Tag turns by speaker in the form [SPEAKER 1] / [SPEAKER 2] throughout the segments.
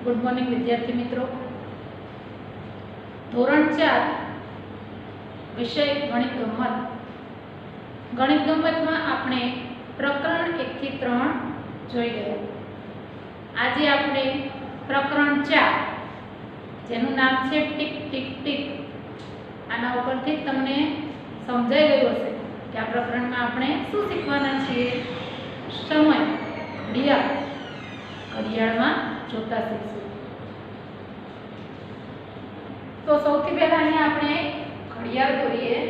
[SPEAKER 1] Good morning विद्यार्थी मित्रों। धोरण 4 विषय गणित गम्मत। गणित गम्मत में आपणे प्रकरण 1 થી 3 જોઈ ગયા। આજે આપણે પ્રકરણ 4 જેનું નામ છે ટીક ટીક ટીક, આના ઉપરથી તમને સમજાઈ ગયું હશે કે આ પ્રકરણમાં આપણે શું શીખવાના છીએ। સમય, ઘડિયાળ, ઘડિયાળમાં જોતા શીખશું। तो સૌથી પહેલા અહીંયા આપણે ઘડિયાળ દોરીએ।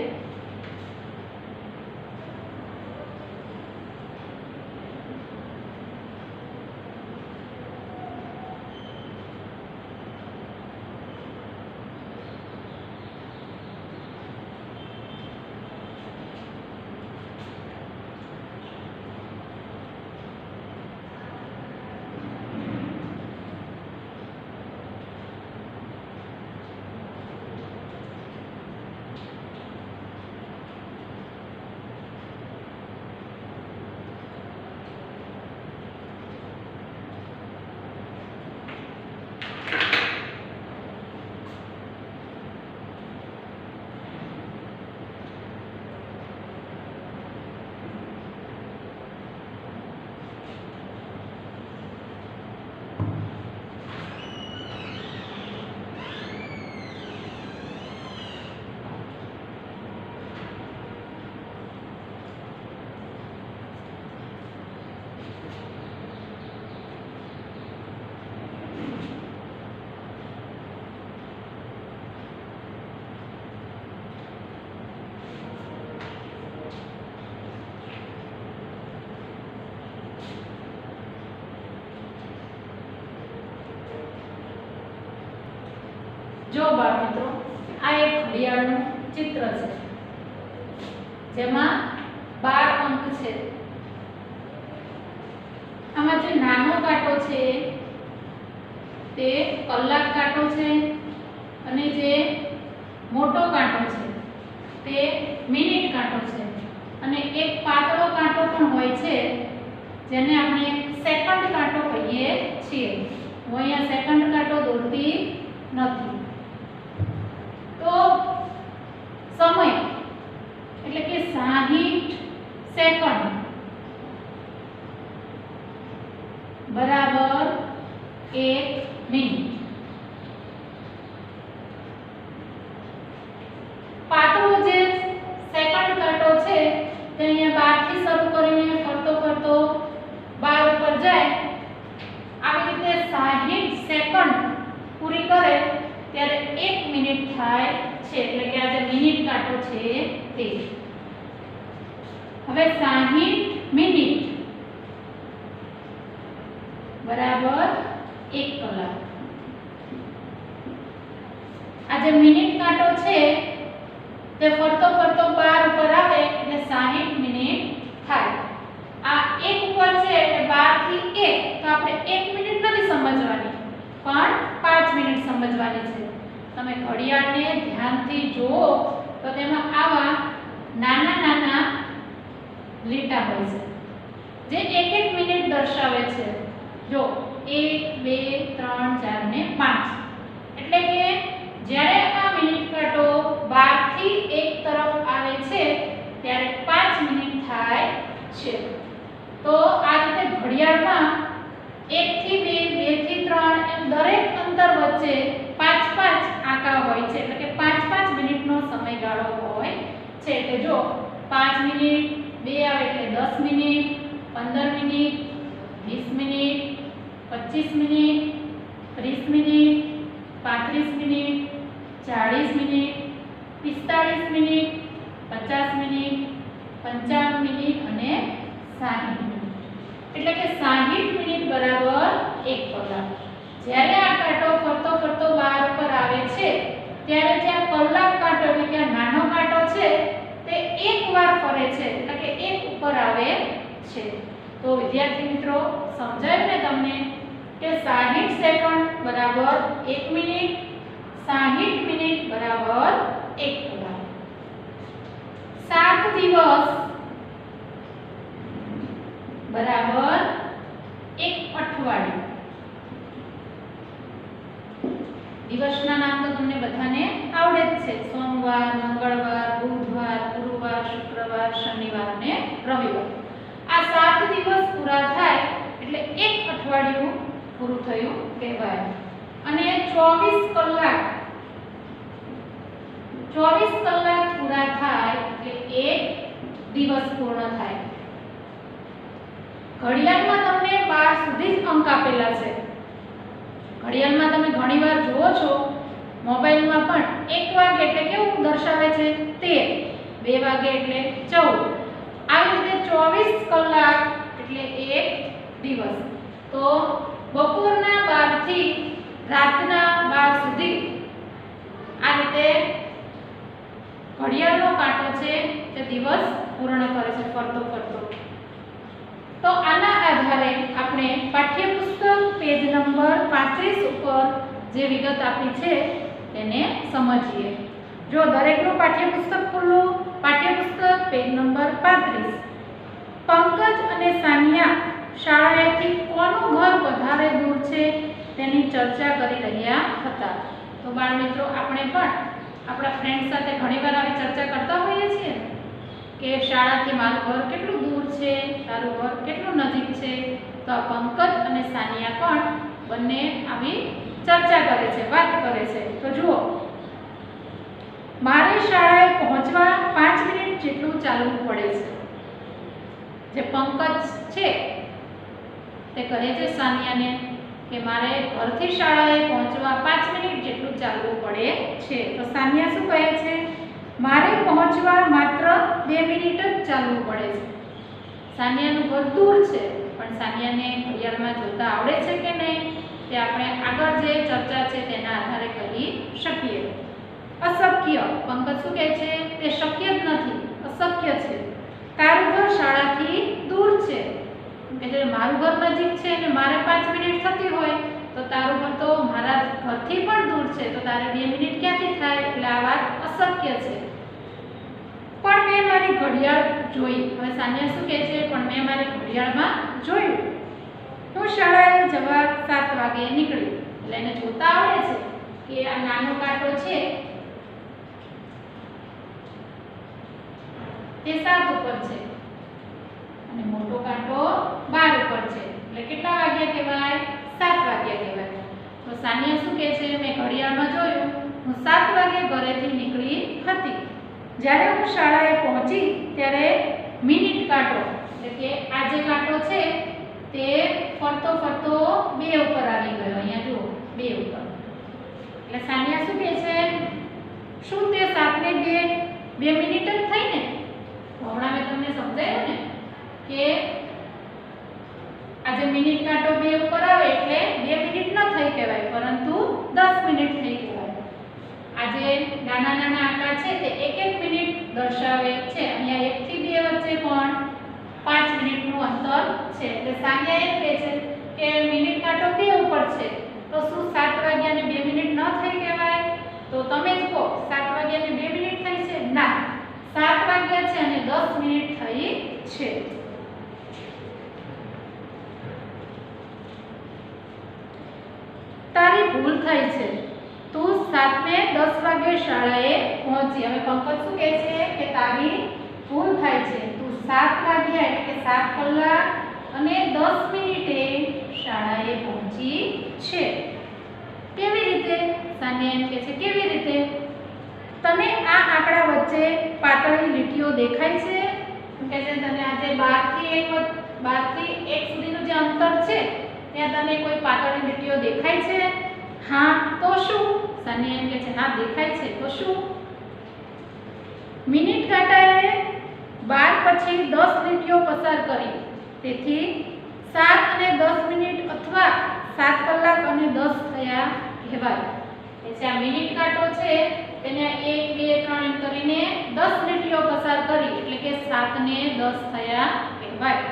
[SPEAKER 1] जो बाळ मित्रों, आ एक घड़ियाळનું चित्र है जेमा 12 अंक है। आमां जे नानो कांटो छे ते कलाक कांटो छे अने जे मोटो कांटो छे ते मिनिट कांटो छे अने एक पातळो कांटो पण होय छे जेने आपणे सेकंड कांटो कहीए छीए। हुं अहींया सेकंड कांटो दोरती नथी। तो समय એટલે કે 60 સેકન્ડ બરાબર 1 મિનિટ। પાતળો જે સેકન્ડ કાંટો છે તે અહીંયા 12 થી શરૂ કરીને ફરતો ફરતો 12 ઉપર જાય। આવી રીતે 60 સેકન્ડ પૂરી કરે ત્યારે 1 મિનિટ થાય છે, એટલે કે આ જે મિનિટ કાંટો છે તે। હવે 60 મિનિટ બરાબર 1 કલાક। આ જે મિનિટ કાંટો છે તે ફરતો ફરતો 12 ઉપર આવે એટલે 60 મિનિટ થાય। આ 1 ઉપર છે એટલે 12 થી 1 તો આપણે 1 મિનિટ નથી સમજવાની પણ 5 મિનિટ સમજવાની છે। તમે ઘડિયાળને ધ્યાનથી જુઓ તો તેમાં આવા નાના નાના લીટા હોય છે જે 1-1 મિનિટ દર્શાવે છે। જો 1 2 3 4 ને 5 એટલે કે જ્યારે આ મિનિટ કાંટો 12 થી 1 તરફ આવે છે ત્યારે 5 મિનિટ થાય છે। તો આ રીતે ઘડિયાળમાં 1 થી 2 2 થી 3 એમ દરેક અંતર વચ્ચે 5-5 આંકા હોય છે, એટલે કે 5-5 મિનિટનો સમયગાળો હોય છે। એટલે જો 5 મિનિટ 2 આવે એટલે 10 minute 15 minute 20 minute 25 minute 30 minute 35 minute 40 minute 45 minute 50 minute 55 minute અને 60 મિનિટ, એટલે કે 60 મિનિટ બરાબર 1 કલાક। જ્યારે આ કાંટો ફરતો ફરતો 12 ઉપર આવે છે ત્યારે જે આ કલાક કાંટો એટલે કે આ નાનો કાંટો છે તે એક વાર ફરે છે, એટલે કે 1 ઉપર આવે છે। તો વિદ્યાર્થી મિત્રો સમજાયું ને તમને કે 60 સેકન્ડ બરાબર 1 મિનિટ, 60 મિનિટ બરાબર 1 કલાક। 7 દિવસ બરાબર 1 અઠવાડિયું। દિવસના નામ તો તમને બધાને આવડે જ છે. સોમવાર, મંગળવાર, બુધવાર, ગુરુવાર, શુક્રવાર, શનિવાર અને રવિવાર. આ 7 દિવસ પૂરા થાય એટલે એક અઠવાડિયું પૂરું થયું કહેવાય. અને 24 કલાક પૂરા થાય એટલે એક દિવસ પૂર્ણ થાય. ઘડિયાળમાં તમને 12 સુધી જ અંક આપેલા છે. ઘડિયાળમાં તમે ઘણીવાર જુઓ છો મોબાઈલમાં પણ 1 વાગે એટલે કેવું દર્શાવે છે 13, 2 વાગે એટલે 14. આવી રીતે 24 કલાક એટલે એક દિવસ. તો બપોરના 12 થી રાતના 12 સુધી આ રીતે ઘડિયાળનો કાંટો છે તે દિવસ પૂર્ણ કરે છે ફરતો. તો આના આધારે આપણે પાઠ્યપુસ્તક પેજ નંબર 35 ઉપર જે વિગત આપી છે તેને સમજીએ. જો દરેકનું પાઠ્યપુસ્તક ખોલો. પાઠ્યપુસ્તક પેજ નંબર 35. પંકજ અને સાનિયા શાળાએથી કોનું ઘર વધારે દૂર છે તેની ચર્ચા કરી રહ્યા હતા. તો બાળ મિત્રો, આપણે પણ આપણા ફ્રેન્ડ સાથે ઘણીવાર આવી ચર્ચા કરતા હોઈએ છીએ કે શાળાથી મારું ઘર કેટલું દૂર છે, તારું ઘર કેટલું નજીક છે. તો આ પંકજ અને સાનિયા પણ બંને આવી ચર્ચા કરે છે, વાત કરે છે. તો જુઓ, મારે શાળાએ પહોંચવા 5 મિનિટ જેટલું ચાલવું પડે છે. જે પંકજ છે તે કહે છે સાનિયાને કે મારે ઘરથી શાળાએ પહોંચવા 5 મિનિટ જેટલું ચાલવું પડે છે. તો સાનિયા શું કહે છે? મારે પહોંચવા માત્ર 2 મિનિટ જ ચાલવું પડે છે. સાનિયાનું ઘર દૂર છે, પણ સાનિયાને ઘડિયાળમાં જોતા આવડે છે કે નહીં તે આપણે આગળ જે ચર્ચા છે તેના આધારે કહી શકીએ. અશક્ય. પંકજ શું કહે છે? તે શક્ય જ નથી, અશક્ય છે. તારું ઘર શાળાથી દૂર છે. કે જે મારું ઘર નજીક છે અને મારે 5 મિનિટ થતી હોય તો તારું ઘર તો મારા ઘરથી પણ દૂર છે, તો તારે 2 મિનિટ ક્યાંથી થાય? એટલે આ વાત અશક્ય છે. પણ મેં મારી ઘડિયાળ જોઈ. હવે સાનિયા શું કહે છે? પણ મેં મારી ઘડિયાળમાં જોયું. હું શાળાએ જવા 7 વાગે નીકળી. એટલે એને જોતા આવડે છે કે આ નાનો કાંટો છે તે 7 ઉપર છે અને મોટો કાંટો 12 ઉપર છે. એટલે કેટલા વાગ્યા કહેવાય? 7 વાગ્યા કહેવાય. તો સાનિયા શું કહે છે? મેં ઘડિયાળમાં જોયું, હું 7 વાગે ઘરેથી નીકળી હતી. જ્યારે હું શાળાએ પહોંચી ત્યારે મિનિટ કાંટો એટલે કે આ જે કાંટો છે તે ફરતો 2 ઉપર આવી ગયો. અહીંયા જુઓ, 2 ઉપર. એટલે સાનિયા શું કહે છે? શું તે 7 ને 2 મિનિટ જ થઈ ને? હમણાં મેં તમને સમજાવ્યું ને કે આ જે મિનિટ કાંટો 2 ઉપર આવે એટલે 2 મિનિટ ન થઈ કહેવાય, પરંતુ 10 મિનિટ થઈ કહેવાય. આ જે નાના આંકડા છે તે 1 મિનિટ દર્શાવે છે. અહીંયા 1 થી 2 વચ્ચે પણ 5 મિનિટનું અંતર છે. એટલે સાનિયા એમ કહે છે કે મિનિટ કાંટો 2 ઉપર છે, તો શું 7 વાગ્યાને 2 મિનિટ ન થઈ કહેવાય? તો તમે જ કહો, 7 વાગ્યાને 2 મિનિટ થઈ છે? ના, 7 વાગ્યા છે અને 10 મિનિટ થઈ છે. તારી ભૂલ થઈ છે. તું 7 ને 10 વાગે શાળાએ પહોંચી. હવે પંકજ શું કહે છે કે તારી ભૂલ થાય છે. તું 7 વાગ્યા એટલે કે 7 કલાક અને 10 મિનિટે શાળાએ પહોંચી છે. કેવી રીતે? સાનિયા એમ કહે છે, કેવી રીતે? તને આ આંકડા વચ્ચે પાતળી લીટીઓ દેખાય છે? કે છે તને આ જે 12 થી 1 સુધીનું જે અંતર છે ત્યાં તને કોઈ પાતળી લીટીઓ દેખાય છે? હા, તો શું? સાનિયા એમ કહે છે, હા દેખાય છે. તો શું? મિનિટ કાંટાએ 12 પછી 10 લીટીઓ પસાર કરી. તેથી 7 અને 10 મિનિટ અથવા 7 કલાક અને 10 થયા કહેવાય. એટલે આ મિનિટ કાંટો છે તેને 1 2 3 એમ કરીને 10 લીટીઓ પસાર કરી એટલે કે 7 ને 10 થયા કહેવાય.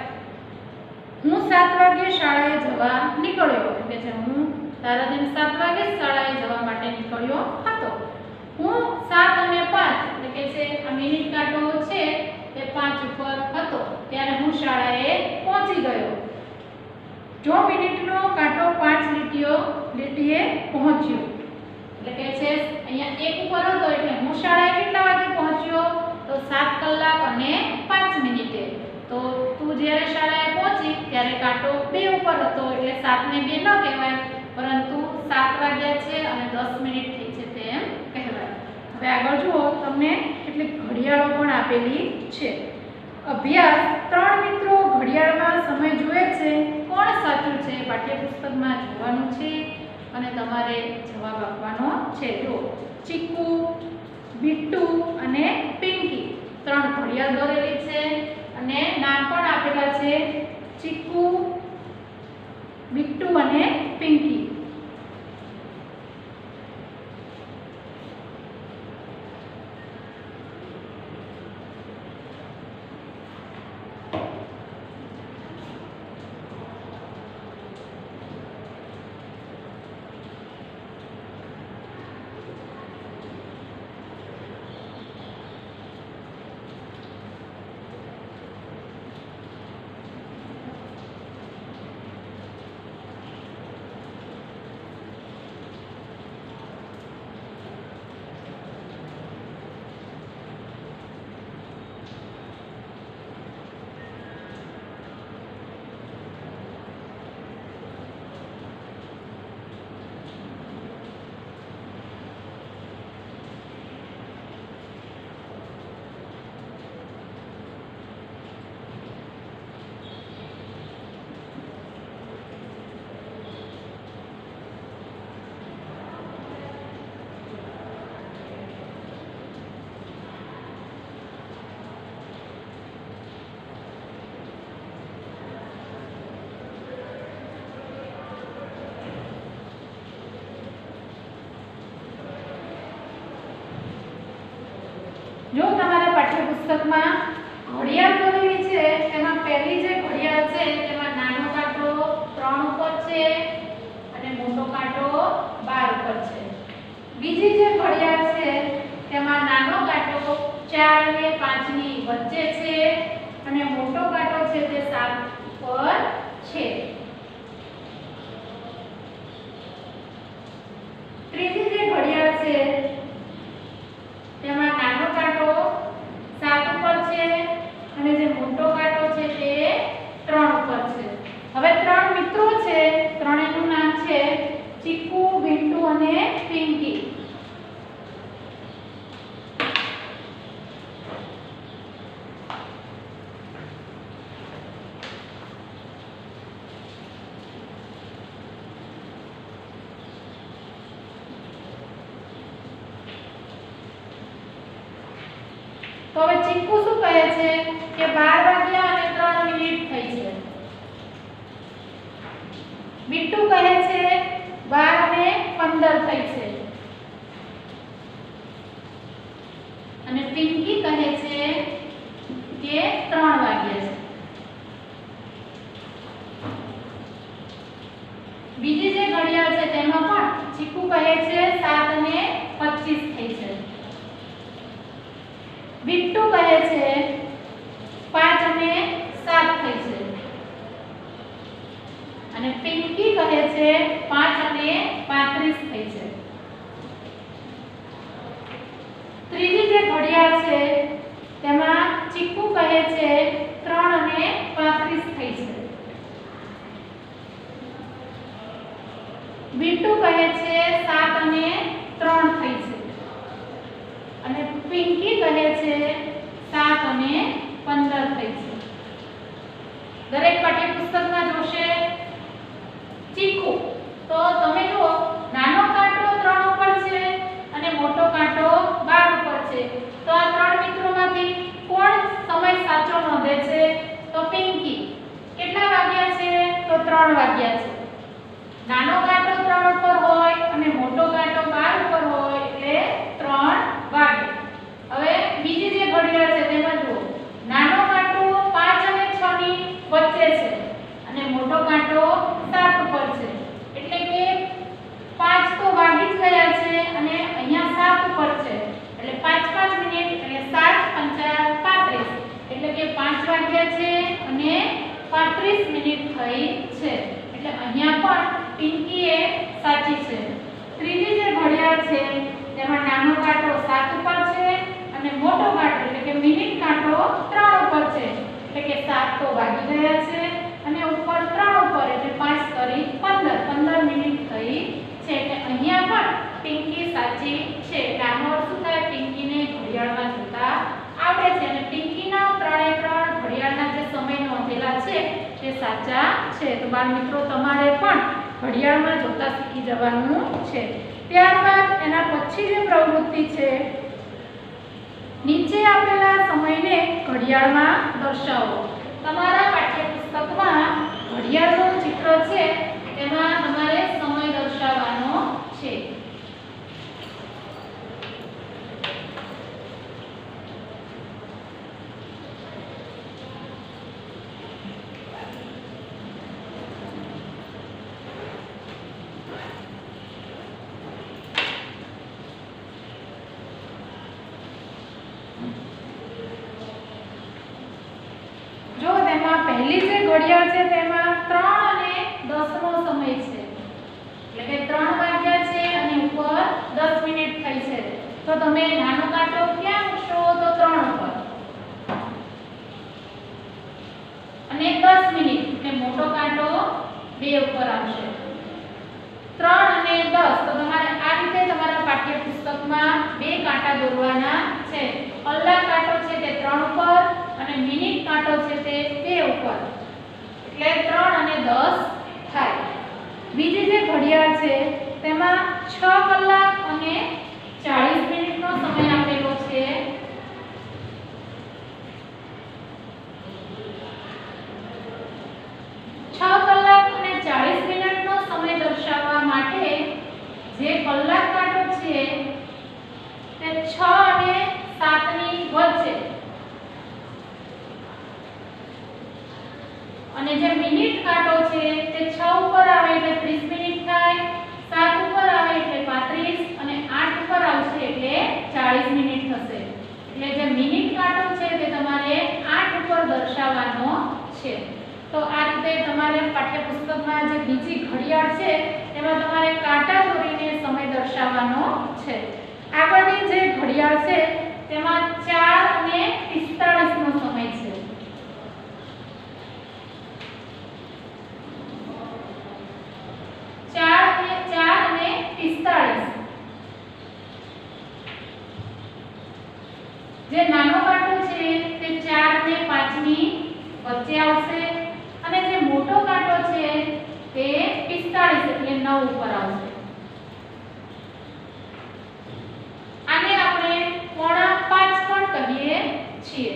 [SPEAKER 1] હું 7 વાગે શાળાએ જવા નીકળ્યો. એટલે છે હું તારા દિન 7 વાગે શાળાએ જવા માટે નીકળ્યો હતો. હું 7 અને 5 એટલે કે છે આ મિનિટ કાંટો છે તે 5 ઉપર હતો ત્યારે હું શાળાએ પહોંચી ગયો. જો મિનિટનો કાંટો 5 લીટીએ પહોંચ્યો એટલે કે છે અહીંયા 1 ઉપર હતો એટલે હું શાળાએ કેટલા વાગે પહોંચ્યો તો 7 કલાક અને 5 મિનિટે. તો તું જ્યારે શાળાએ પહોંચી ત્યારે કાંટો 2 ઉપર હતો એટલે 7 ને 2 ન કહેવાય, પરંતુ 7 વાગ્યા છે અને 10 મિનિટ થઈ છે તેમ કહેવાય. હવે આગળ જુઓ, તમને કેટલીક ઘડિયાળો પણ આપેલી છે. અભ્યાસ 3 મિત્રો ઘડિયાળમાં સમય જુએ છે. કોણ સાચું છે? પાઠ્યપુસ્તકમાં જોવાનું છે અને તમારે જવાબ આપવાનો છે. જો ચીકુ, બિટ્ટુ અને પિંકી 3 ઘડિયાળ દોરેલી છે અને નામ પણ આપેલા છે ચીકુ, બિટ્ટુ અને પિંકી. જો તમારા પાઠ્યપુસ્તકમાં ઘડિયાળ દોરેલી છે તેમાં પહેલી જે ઘડિયાળ છે તેમાં નાનો કાંટો 3 ઉપર છે અને મોટો કાંટો 12 ઉપર છે. બીજી જે ઘડિયાળ છે તેમાં નાનો કાંટો 4 અને 5 ની વચ્ચે છે અને મોટો કાંટો છે તે 7 ઉપર છે. ત્રીજી જે ઘડિયાળ છે તેમાં નાનો કાંટો 7 ઉપર છે અને જે મોટો કાંટો છે તે 3 ઉપર છે. હવે 3 મિત્રો છે, ત્રણેયનું નામ છે ચીકુ, બિટ્ટુ અને પિંકી. તો હવે ચીકુ શું કહે છે કે 12 વાગ્યા અને 3 મિનિટ થઈ છે. બિટ્ટુ કહે છે 12 અને 15 થઈ છે અને પિંકી કહે છે કે 3 વાગ્યા છે. બીજી જે ઘડિયાળ છે તેમાં પણ ચીકુ કહે છે 7 અને 25 થઈ છે. બિટ્ટુ કહે છે 5 અને 7 થઈ છે અને પિંકી કહે છે 5 અને 35 થઈ છે. ત્રીજી જે ઘડિયાળ છે તેમાં ચીકુ કહે છે 3 અને 35 થઈ છે. બિટ્ટુ કહે છે 7 અને 3 થઈ છે અને પિંકી કહે છે 7 અને 15 થઈ છે. દરેક પાઠ્યપુસ્તકમાં જોશે ચીકુ, તો તમે જુઓ નાનો કાંટો 3 ઉપર છે અને મોટો કાંટો 12 ઉપર છે. તો આ 3 મિત્રોમાંથી કોણ સમય સાચો નોંધે છે? તો પિંકી. કેટલા વાગ્યા છે? તો 3 વાગ્યા છે. નાનો કાંટો 3 ઉપર હોય અને મોટો કાંટો 12 ઉપર હોય એટલે 3 વાગે. હવે બીજી જે ઘડિયાળ છે તેમાં જુઓ નાનો કાંટો 5 અને 6 ની વચ્ચે છે અને મોટો કાંટો 7 ઉપર છે એટલે કે 5 તો વાગી જ ગયા છે અને અહીંયા 7 ઉપર છે એટલે 5 મિનિટ એટલે 7 × 5 35 એટલે કે 5 વાગ્યા છે અને 35 મિનિટ થઈ છે એટલે અહીંયા પણ પિંકી એ સાચી છે. ત્રીજી જે ઘડિયાળ છે 7 તો વાગી ગયા છે અને ઉપર 3 ઉપર એટલે 5 કરી 15 મિનિટ થઈ છે એટલે અહીંયા પણ પિંકી સાચી છે. એટલે આનો અર્થ શું થાય? પિંકીને ઘડિયાળમાં જોતા આવડે છે અને પિંકીના 3 ઘડિયાળના જે સમય નોંધેલા છે તે સાચા છે. તો બાળ મિત્રો તમારે પણ ઘડિયાળમાં જોતા શીખી જવાનું છે. ત્યારબાદ એના પછી જે પ્રવૃત્તિ છે, નીચે આપેલા સમયને ઘડિયાળમાં દર્શાવો. તમારા પાઠ્યપુસ્તકમાં ઘડિયાળનું ચિત્ર છે તેમાં તમારે સમય દર્શાવવાનો છે. જો તેમાં પહેલી જે ઘડિયાળ છે તેમાં 3 અને 10 નો સમય છે. એટલે કે 3 વાગ્યા છે અને ઉપર 10 મિનિટ થઈ છે. તો તમે નાનો કાંટો ક્યાં મૂકશો? તો 3 ઉપર અને 10 મિનિટ એટલે મોટો કાંટો 2 ઉપર આવશે. 3 અને 10 તો તમારે આ રીતે તમારા પાઠ્યપુસ્તકમાં 2 કાંટા દોરવાના છે. કલાક કાંટો છે તે 3 ઉપર અને મિનિટ કાંટો છે તે 2 ઉપર એટલે 3 અને 10 થાય. બીજી જે ઘડિયાળ છે તેમાં 6 કલાક અને 40 મિનિટનો સમય આપેલો છે. જે કલાક કાંટો છે તે 6 અને 7 ની વચ્ચે અને જે મિનિટ કાંટો છે તે 6 ઉપર આવે એટલે 30 મિનિટ થાય, 7 ઉપર આવે એટલે 35 અને 8 ઉપર આવશે એટલે 40 મિનિટ થશે. એટલે જે મિનિટ કાંટો છે તે તમારે 8 ઉપર દર્શાવવાનો છે. તો આ રીતે તમારે પાઠ્યપુસ્તકમાં જે બીજી ઘડિયાળ છે તેમાં તમારે કાંટા દોરીને સમય દર્શાવવાનો છે. આગળની જે ઘડિયાળ છે તેમાં 4 અને 45 નો સમય છે. જે નાનો કાંટો છે તે 4 ને 5 ની વચ્ચે આવશે અને જે મોટો કાંટો છે તે 45 એટલે 9 ઉપર આવશે. આને આપણે 4:45 પણ કહીએ છીએ.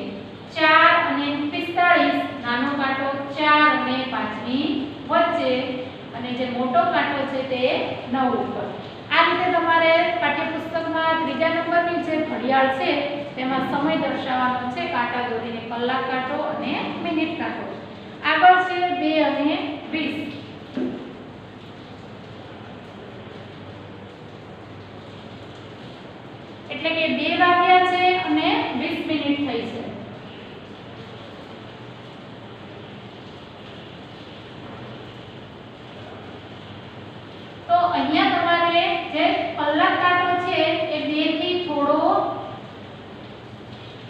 [SPEAKER 1] 4 અને 45 નાનો કાંટો 4 અને 5 ની વચ્ચે અને જે મોટો કાંટો છે તે 9 ઉપર. આ રીતે તમારે પાઠ્યપુસ્તકમાં ત્રીજા નંબરની જે ઘડિયાળ છે તેમાં સમય દર્શાવવાનો છે કાંટા દોરીને. કલાક કાંટો અને મિનિટ કાંટો. આગળ છે 2 અને 20. એટલે કે 2 વાગ્યા છે અને 20 મિનિટ થઈ છે. તો અહીંયા તમારે જે કલાક કાંટો છે એ 2 થી થોડો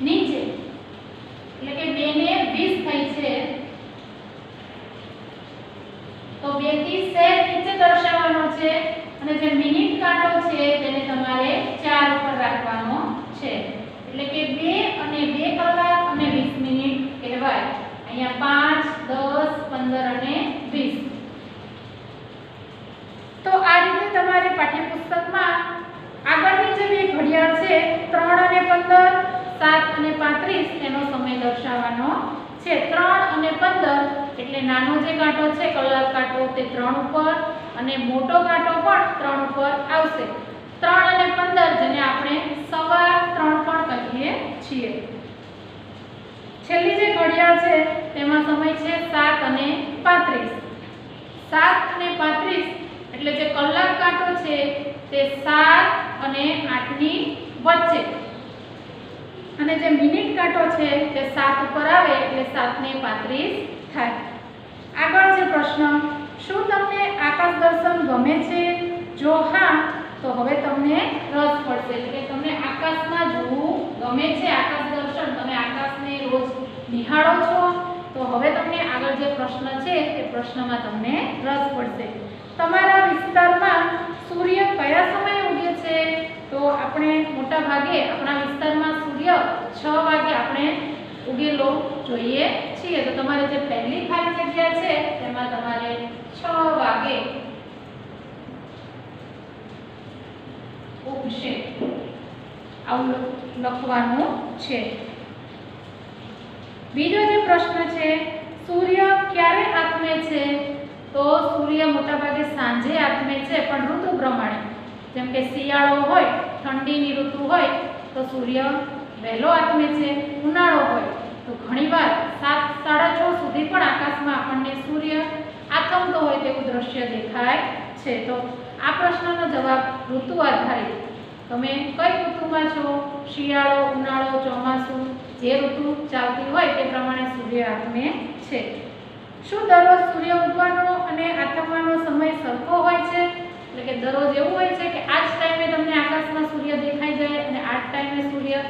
[SPEAKER 1] નીચે એટલે કે 2 ને 20 થઈ છે તો 2 થી સેજ નીચે દર્શાવવાનો છે અને જે મિનિટ કાંટો છે તેને તમારે 4 ઉપર રાખવાનો છે. એટલે કે 2 અને 2 કલાક અને 20 મિનિટ કહેવાય. અહીંયા 5, 10, 15 અને 20. તો આ રીતે તમારે પાઠ્યપુસ્તકમાં આગળની જે બે ઘડિયાળ છે 3 અને 15, 7 અને 35 તેનો સમય દર્શાવવાનો છે. 3 અને 15 એટલે નાનો જે કાંટો છે કલાક કાંટો તે 3 ઉપર અને મોટો કાંટો પણ 3 ઉપર આવશે. 3 અને 15 જેને આપણે 3:15 પણ કહીએ છીએ. છેલ્લી જે ઘડિયાળ છે તેમાં સમય છે 7 અને 35. 7 અને 35 એટલે જે કલાક કાંટો છે તે 7 અને 8 ની વચ્ચે અને જે મિનિટ કાંટો છે તે 7 ઉપર આવે એટલે 7 ને 35 થાય. આગળ છે પ્રશ્ન, શું તમને આકાશ દર્શન ગમે છે? જો હા તો હવે તમને રસ પડશે. એટલે કે તમને આકાશમાં જોવું ગમે છે, આકાશ દર્શન, તમે આકાશને રોજ નિહાળો છો तो हवे तमने आगळ जे प्रश्न छे ते प्रश्नमा तमने रस पड़शे। तमारा विस्तारमां सूर्य कया समये उगे छे? तो આપણે મોટા ભાગે આપણા વિસ્તારમાં સૂર્ય 6 વાગે આપણે ઉગેલો જોઈએ છીએ। તો તમારે જે પહેલી ખાલી જગ્યા છે તેમાં તમારે 6 વાગે ઉગશે આવું લખવાનું છે। બીજો જે પ્રશ્ન છે સૂર્ય ક્યારે આથમે છે? તો સૂર્ય મોટા ભાગે સાંજે આથમે છે, પણ ઋતુ પ્રમાણે। જેમ કે શિયાળો હોય, ઠંડીની ઋતુ હોય તો સૂર્ય વહેલો આથમે છે। ઉનાળો હોય તો ઘણીવાર 7 સાડા 6 સુધી પણ આકાશમાં આપણને સૂર્ય આથમતો હોય તેવું દ્રશ્ય દેખાય છે। તો આ પ્રશ્નનો જવાબ ઋતુ આધારિત, તમે કઈ ઋતુમાં છો, શિયાળો, ઉનાળો, ચોમાસું, જે ઋતુ ચાલતી હોય તે પ્રમાણે સૂર્ય આથમે છે। શું દરરોજ સૂર્ય ઉગવાનો અને આથમવાનો સમય સરખો હોય છે? એટલે કે દરરોજ એવું હોય છે કે આ જ ટાઈમે તમને આકાશમાં સૂર્ય દેખાઈ જાય અને આ જ ટાઈમે સૂર્ય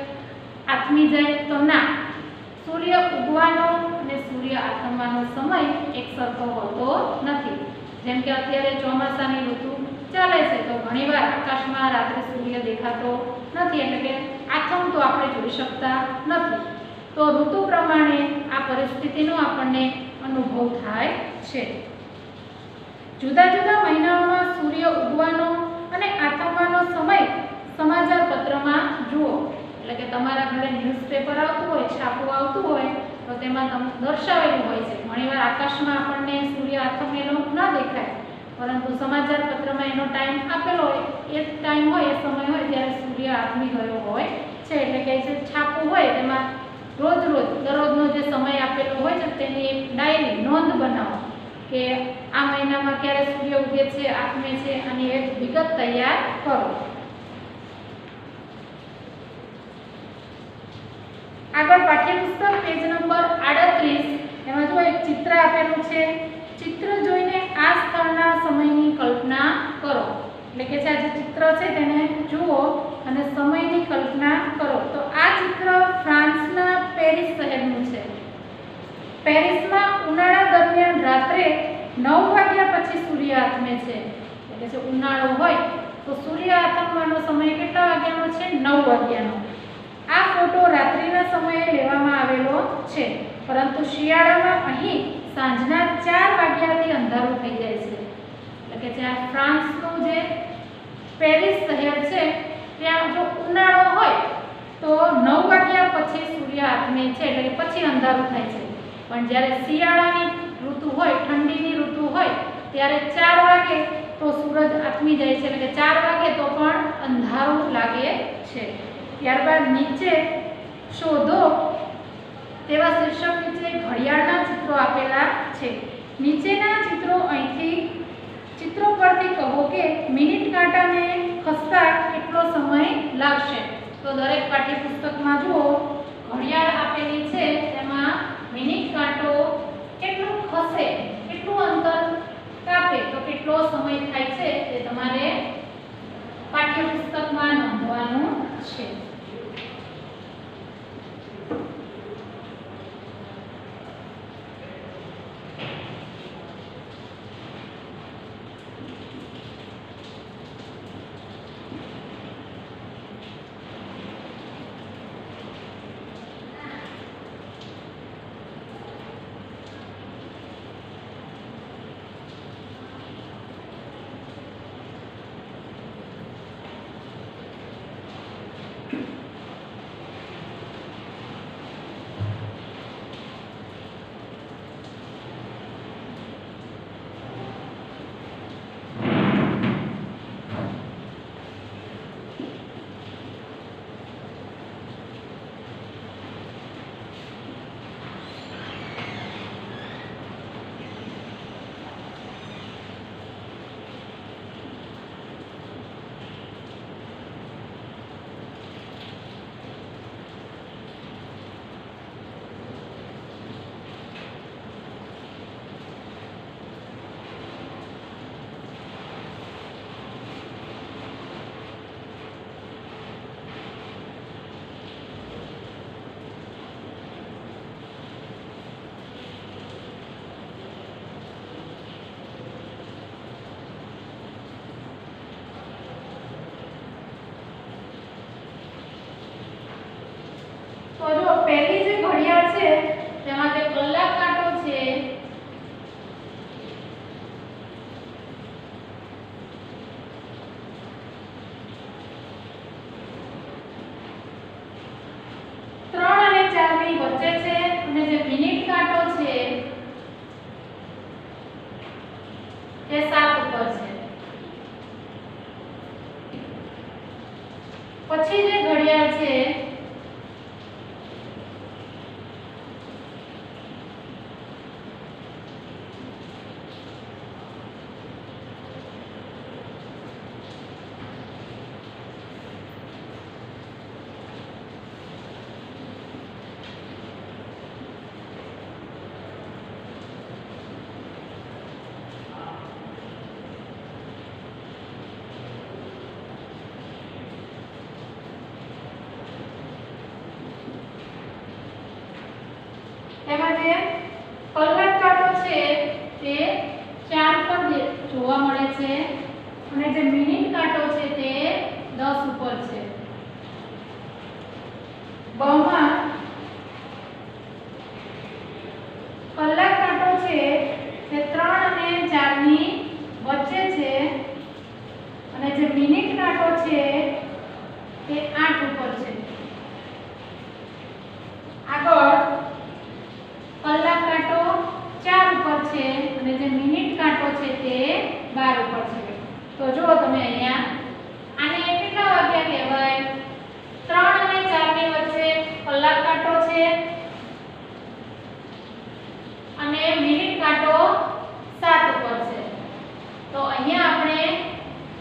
[SPEAKER 1] આથમી જાય? તો ના, સૂર્ય ઉગવાનો અને સૂર્ય આથમવાનો સમય એક સરખો હોતો નથી। જેમ કે અત્યારે ચોમાસાની ઋતુ ચાલે છે તો ઘણીવાર આકાશમાં રાત્રે સૂર્ય દેખાતો નથી, એટલે કે આથમતો આપણે જોઈ શકતા નથી। તો ઋતુ પ્રમાણે આ પરિસ્થિતિનો આપણને અનુભવ થાય છે। જુદા જુદા મહિનાઓમાં સૂર્ય ઉગવાનો અને આથમવાનો સમય સમાચાર પત્રમાં જુઓ। એટલે કે તમારા ઘરે ન્યૂઝપેપર આવતું હોય, છાપું આવતું હોય તો તેમાં દર્શાવેલું હોય છે। ઘણીવાર આકાશમાં આપણને સૂર્ય આથમેલો ન દેખાય, પરંતુ સમાચાર પત્રમાં એનો ટાઈમ આપેલો હોય, એ ટાઈમ હોય, એ સમય હોય ત્યારે સૂર્ય આથમી ગયો હોય છે। એટલે કે જે છાપું હોય તેમાં રોજ રોજ દરરોજનો જે સમય આપેલો હોય છે તેની એક ડાયરી નોંધ બનાવો કે આ મહિનામાં ક્યારે સૂર્ય ઉગે છે, આથમે છે, અને એક વિગત તૈયાર કરો। આગળ પાઠ્યપુસ્તક પેજ નંબર 38 એમાં જો એક ચિત્ર આપેલું છે। ચિત્ર જોઈને આ સ્થળના સમયની કલ્પના કરો। એટલે કે આ જે ચિત્ર છે તેને જુઓ અને સમયની કલ્પના કરો। તો આ ચિત્ર ફ્રાન્સના પેરિસ શહેરનું છે। પેરિસમાં ઉનાળા દરમિયાન રાત્રે 9 વાગ્યા પછી સૂર્ય આથમે છે। એટલે કે ઉનાળો હોય તો સૂર્ય આથમવાનો સમય કેટલા વાગ્યાનો છે? 9 વાગ્યાનો। આ ફોટો રાત્રિના સમયે લેવામાં આવેલો છે, પરંતુ શિયાળામાં અહીં સાંજના 4 વાગ્યાથી અંધારું થઈ જાય છે। એટલે કે જ્યાં ફ્રાન્સનું જે પેરિસ શહેર છે ત્યાં જો ઉનાળો હોય તો 9 વાગ્યા પછી સૂર્ય આથમે છે, એટલે કે પછી અંધારું થાય છે। પણ જ્યારે શિયાળાની ઋતુ હોય, ઠંડીની ઋતુ હોય ત્યારે 4 વાગે તો સૂરજ આથમી જાય છે, એટલે કે 4 વાગે તો પણ અંધારું લાગે છે। ત્યારબાદ નીચે શોધો તેવા શીર્ષક નીચે ઘડિયાળના ચિત્રો આપેલા છે। નીચેના ચિત્રો અહીંથી ચિત્રો પરથી કહો કે મિનિટ કાંટાને ખસતા કેટલો સમય લાગશે। તો દરેક પાઠ્યપુસ્તકમાં જુઓ ઘડિયાળ આપેલી છે, તેમાં મિનિટ કાંટો કેટલું ખસે, કેટલું અંતર કાપે તો કેટલો સમય થાય છે તે તમારે પાઠ્યપુસ્તકમાં નોંધવાનું છે। છે તેમાં જે કલાક કાંટો છે ની વચ્ચે છે અને જે મિનિટ કાંટો છે તે 7 ઉપર છે. પછી જે ઘડિયાળ છે તેમાં જે કલાક કાંટો છે તે 4 પર જોવા મળે છે અને જે મિનિટ કાંટો છે તે 10 ઉપર છે. બહુમાં કલાક કાંટો છે તે 3 અને 4 ની વચ્ચે છે અને જે મિનિટ કાંટો છે તે 8 ઉપર છે. આગળ કલાક કાંટો 4 ઉપર છે અને જે મિનિટ કાંટો છે તે 12 ઉપર છે. તો જો તમે અહીંયા આને કેટલા વાગ્યા કહેવાય? 3 અને 4 ની વચ્ચે કલાક કાંટો છે અને મિનિટ કાંટો 7 ઉપર છે. તો અહીંયા આપણે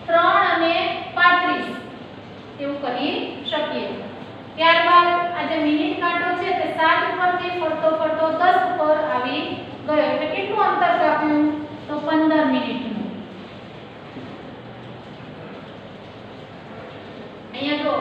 [SPEAKER 1] 3 અને 35 એવું કહી શકીએ. ત્યારબાદ આ જે મિનિટ કાંટો છે તે 7 ઉપરથી ફરતો ફરતો 10 ઉપર આવી ગયો એટલે કેટલું અંતર કાપ્યું? તો 15 મિનિટનું. અહીંયા જો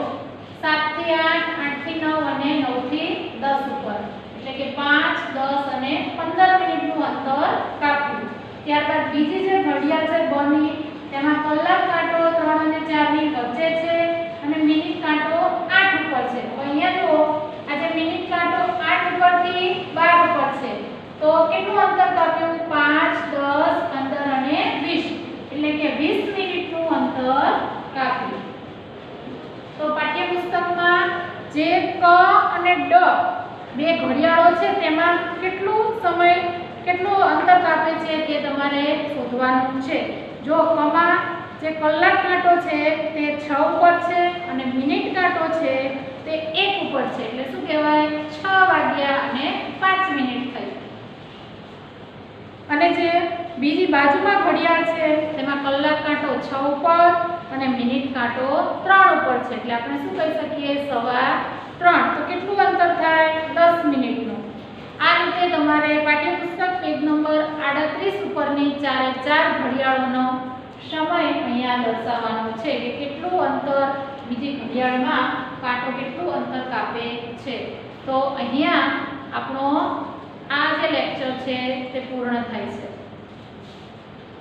[SPEAKER 1] 7 થી 8, 8 થી 9 અને 9 થી 10 ઉપર એટલે કે 5, 10 અને 15 મિનિટનું અંતર કાપ્યું. ત્યારબાદ બીજી જે ઘડિયાળ છે બની તેમાં કલાક કાંટો 3 અને 4 ની વચ્ચે છે અને મિનિટ કાંટો 8 ઉપર છે. તો અહીંયા જો આ જે મિનિટ કાંટો 8 ઉપરથી 12 ઉપર છે તો કેટલું અંતર કાપ્યું? 5, 10, 15 અને 20 એટલે કે 20 મિનિટનું અંતર કાપ્યું. તો પાઠ્યપુસ્તકમાં જે ક અને ડ બે ઘડિયાળો છે તેમાં કેટલું અંતર કાપે છે તે તમારે શોધવાનું છે. જો કમાં જે કલાક કાંટો છે તે 6 ઉપર છે અને મિનિટ કાંટો છે તે 1 ઉપર છે એટલે શું કહેવાય? 6 વાગ્યા અને 5 મિનિટ થઈ. અને જે બીજી બાજુમાં ઘડિયાળ છે તેમાં કલાક કાંટો 6 ઉપર અને મિનિટ કાંટો 3 ઉપર છે એટલે આપણે શું કહી શકીએ? 3:15. તો કેટલું અંતર થાય? 10 મિનિટનું. આ રીતે તમારે પાઠ્યપુસ્તક પેજ નંબર 38 ઉપરની 4 ઘડિયાળોનો સમય અહીંયા દર્શાવવાનો છે કે કેટલું અંતર બીજી ઘડિયાળમાં કાંટો કેટલું અંતર કાપે છે. તો અહીંયા આપણો આ જે લેક્ચર છે તે પૂર્ણ થાય છે.